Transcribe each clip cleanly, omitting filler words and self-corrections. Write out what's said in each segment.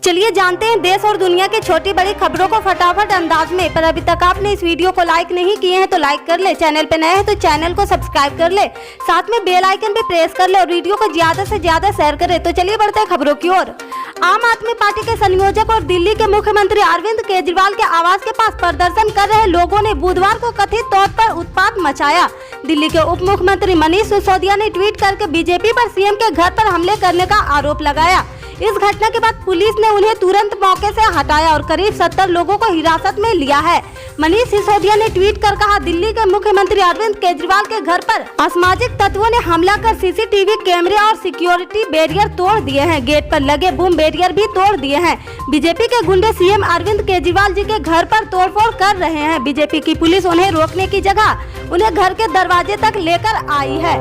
चलिए जानते हैं देश और दुनिया की छोटी बड़ी खबरों को फटाफट अंदाज में। पर अभी तक आपने इस वीडियो को लाइक नहीं किए हैं तो लाइक कर ले, चैनल पे नए हैं तो चैनल को सब्सक्राइब कर ले, साथ में बेल आइकन भी प्रेस कर ले और वीडियो को ज्यादा से ज्यादा शेयर करें। तो चलिए बढ़ते हैं खबरों की ओर। आम आदमी पार्टी के संयोजक और दिल्ली के मुख्यमंत्री अरविंद केजरीवाल के आवास के पास प्रदर्शन कर रहे लोगों ने बुधवार को कथित तौर पर उत्पात मचाया। दिल्ली के उप मुख्यमंत्री मनीष सिसोदिया ने ट्वीट करके बीजेपी पर सीएम के घर पर हमले करने का आरोप लगाया। इस घटना के बाद पुलिस ने उन्हें तुरंत मौके से हटाया और करीब 70 लोगों को हिरासत में लिया है। मनीष सिसोदिया ने ट्वीट कर कहा, दिल्ली के मुख्यमंत्री अरविंद केजरीवाल के घर पर असामाजिक तत्वों ने हमला कर सीसीटीवी कैमरे और सिक्योरिटी बैरियर तोड़ दिए हैं। गेट पर लगे बूम बैरियर भी तोड़ दिए हैं। बीजेपी के गुंडे सीएम अरविंद केजरीवाल जी के घर पर तोड़फोड़ कर रहे हैं। बीजेपी की पुलिस उन्हें रोकने की जगह उन्हें घर के दरवाजे तक लेकर आई है।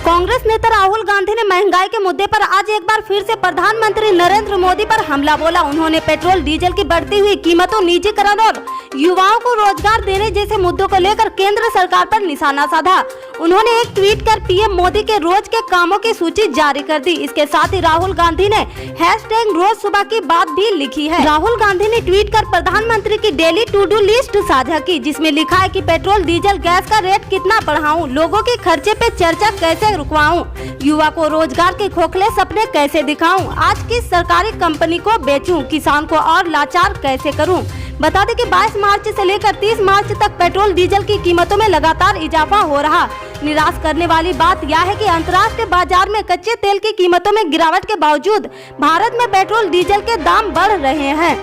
कांग्रेस नेता राहुल गांधी ने महंगाई के मुद्दे पर आज एक बार फिर से प्रधानमंत्री नरेंद्र मोदी पर हमला बोला। उन्होंने पेट्रोल डीजल की बढ़ती हुई कीमतों, निजीकरण और युवाओं को रोजगार देने जैसे मुद्दों को लेकर केंद्र सरकार पर निशाना साधा। उन्होंने एक ट्वीट कर पीएम मोदी के रोज के कामों की सूची जारी कर दी। इसके साथ ही राहुल गांधी ने हैशटैग रोज सुबह की बात भी लिखी है। राहुल गांधी ने ट्वीट कर प्रधानमंत्री की डेली टू डू लिस्ट साझा की, जिसमें लिखा है कि पेट्रोल डीजल गैस का रेट कितना बढ़ाऊं, लोगों के खर्चे पे चर्चा कैसे रुकवाऊं, युवा को रोजगार के खोखले सपने कैसे दिखाऊं, आज की सरकारी कंपनी को बेचूं, किसान को और लाचार कैसे करूं। बता दें कि 22 मार्च से लेकर 30 मार्च तक पेट्रोल डीजल की कीमतों में लगातार इजाफा हो रहा। निराश करने वाली बात यह है कि अंतर्राष्ट्रीय बाजार में कच्चे तेल की कीमतों में गिरावट के बावजूद भारत में पेट्रोल डीजल के दाम बढ़ रहे हैं।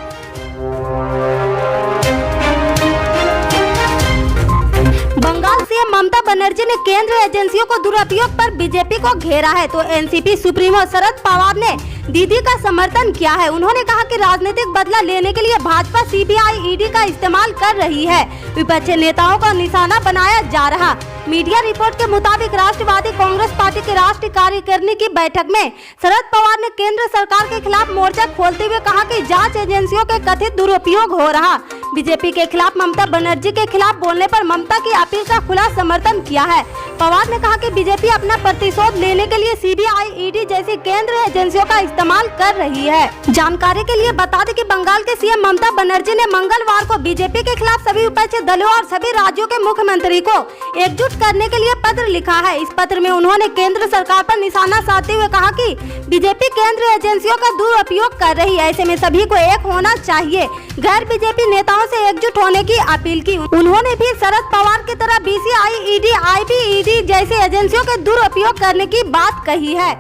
बंगाल सीएम ममता बनर्जी ने केंद्र एजेंसियों को दुरुपयोग पर बीजेपी को घेरा है तो एनसीपी सुप्रीमो शरद पवार ने दीदी का समर्थन किया है। उन्होंने कहा कि राजनीतिक बदला लेने के लिए भाजपा सीबीआई ईडी का इस्तेमाल कर रही है, विपक्षी नेताओं का निशाना बनाया जा रहा। मीडिया रिपोर्ट के मुताबिक राष्ट्रवादी कांग्रेस पार्टी की राष्ट्रीय कार्यकारिणी की बैठक में शरद पवार ने केंद्र सरकार के खिलाफ मोर्चा खोलते हुए कहा कि जांच एजेंसियों के कथित दुरुपयोग हो रहा। बीजेपी के खिलाफ ममता बनर्जी के खिलाफ बोलने पर ममता की अपील का खुला समर्थन किया है। पवार ने कहा कि बीजेपी अपना प्रतिशोध लेने के लिए सीबीआई ईडी जैसी केंद्र एजेंसियों का इस्तेमाल कर रही है। जानकारी के लिए बता दें कि बंगाल के सीएम ममता बनर्जी ने मंगलवार को बीजेपी के खिलाफ सभी विपक्षी दलों और सभी राज्यों के मुख्यमंत्री को एकजुट करने के लिए पत्र लिखा है। इस पत्र में उन्होंने केंद्र सरकार पर निशाना साधते हुए कहा कि बीजेपी केंद्र एजेंसियों का दुरुपयोग कर रही है, ऐसे में सभी को एक होना चाहिए। गैर बीजेपी नेताओं से एकजुट होने की अपील की। उन्होंने भी शरद पवार की तरह बीसीआई ईडी, आईबी जैसी एजेंसियों के दुरुपयोग करने की बात कही है।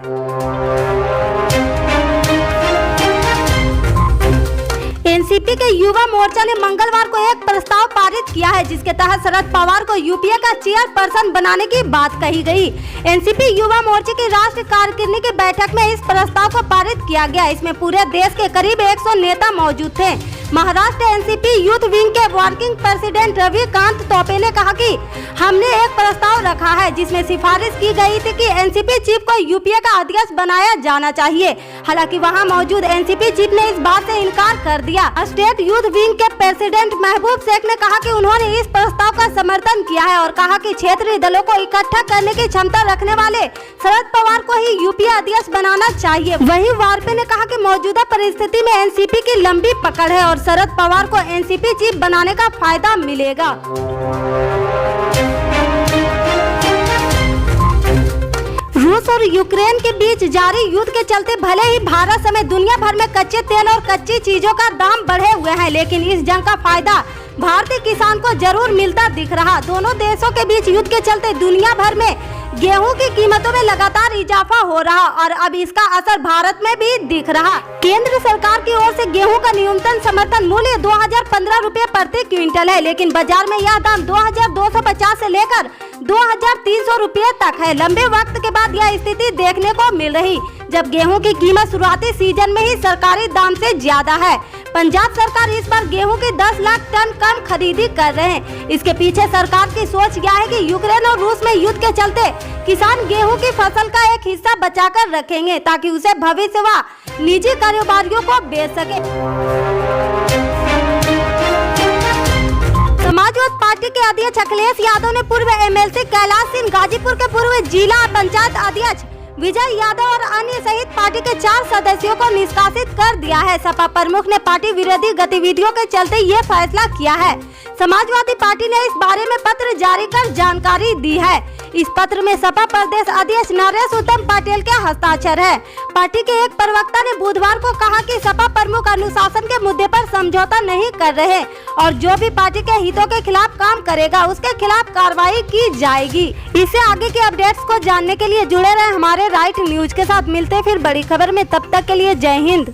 एनसीपी के युवा मोर्चा ने मंगलवार को एक प्रस्ताव पारित किया है, जिसके तहत शरद पवार को यूपीए का चेयरपर्सन बनाने की बात कही गई। एनसीपी युवा मोर्चे की राष्ट्रीय कार्यकारिणी की बैठक में इस प्रस्ताव को पारित किया गया। इसमें पूरे देश के करीब 100 नेता मौजूद थे। महाराष्ट्र एनसीपी यूथ विंग के वर्किंग प्रेसिडेंट रविकांत तोपे ने कहा कि हमने एक प्रस्ताव रखा है जिसमें सिफारिश की गई थी कि एनसीपी चीफ को यूपीए का अध्यक्ष बनाया जाना चाहिए। हालांकि वहां मौजूद एनसीपी चीफ ने इस बात से इनकार कर दिया। स्टेट यूथ विंग के प्रेसिडेंट महबूब शेख ने कहा कि उन्होंने इस प्रस्ताव का समर्थन किया है और कहा कि क्षेत्रीय दलों को इकट्ठा करने की क्षमता रखने वाले शरद पवार को ही यूपीए अध्यक्ष बनाना चाहिए। वहीं वारपे ने कहा कि मौजूदा परिस्थिति में एनसीपी की लंबी पकड़ है और शरद पवार को एनसीपी चीफ बनाने का फायदा मिलेगा। रूस और यूक्रेन के बीच जारी युद्ध के चलते भले ही भारत समेत दुनिया भर में कच्चे तेल और कच्ची चीजों का दाम बढ़े हुए हैं, लेकिन इस जंग का फायदा भारतीय किसान को जरूर मिलता दिख रहा। दोनों देशों के बीच युद्ध के चलते दुनिया भर में गेहूं की कीमतों में लगातार इजाफा हो रहा और अब इसका असर भारत में भी दिख रहा। केंद्र सरकार की ओर से गेहूं का न्यूनतम समर्थन मूल्य 2015 रुपए प्रति क्विंटल है, लेकिन बाजार में यह दाम 2250 से लेकर 2300 रुपए तक है। लंबे वक्त के बाद यह स्थिति देखने को मिल रही, जब गेहूं की कीमत शुरुआती सीजन में ही सरकारी दाम से ज्यादा है। पंजाब सरकार इस बार गेहूं की 10 लाख टन कम खरीदी कर रहे हैं। इसके पीछे सरकार की सोच यह है कि यूक्रेन और रूस में युद्ध के चलते किसान गेहूं की फसल का एक हिस्सा बचाकर रखेंगे ताकि उसे भविष्य व निजी कारोबारियों को बेच सके। समाजवादी पार्टी के अध्यक्ष अखिलेश यादव ने पूर्व एमएलसी कैलाश सिंह, गाजीपुर के पूर्व जिला पंचायत अध्यक्ष विजय यादव और अन्य सहित पार्टी के 4 सदस्यों को निष्कासित कर दिया है। सपा प्रमुख ने पार्टी विरोधी गतिविधियों के चलते ये फैसला किया है। समाजवादी पार्टी ने इस बारे में पत्र जारी कर जानकारी दी है। इस पत्र में सपा प्रदेश अध्यक्ष नरेश उत्तम पटेल के हस्ताक्षर है। पार्टी के एक प्रवक्ता ने बुधवार को कहा कि सपा प्रमुख अनुशासन के मुद्दे पर समझौता नहीं कर रहे और जो भी पार्टी के हितों के खिलाफ काम करेगा उसके खिलाफ कार्रवाई की जाएगी। इससे आगे के अपडेट्स को जानने के लिए जुड़े रहे हमारे राइट न्यूज के साथ। मिलते हैं फिर बड़ी खबर में, तब तक के लिए जय हिंद।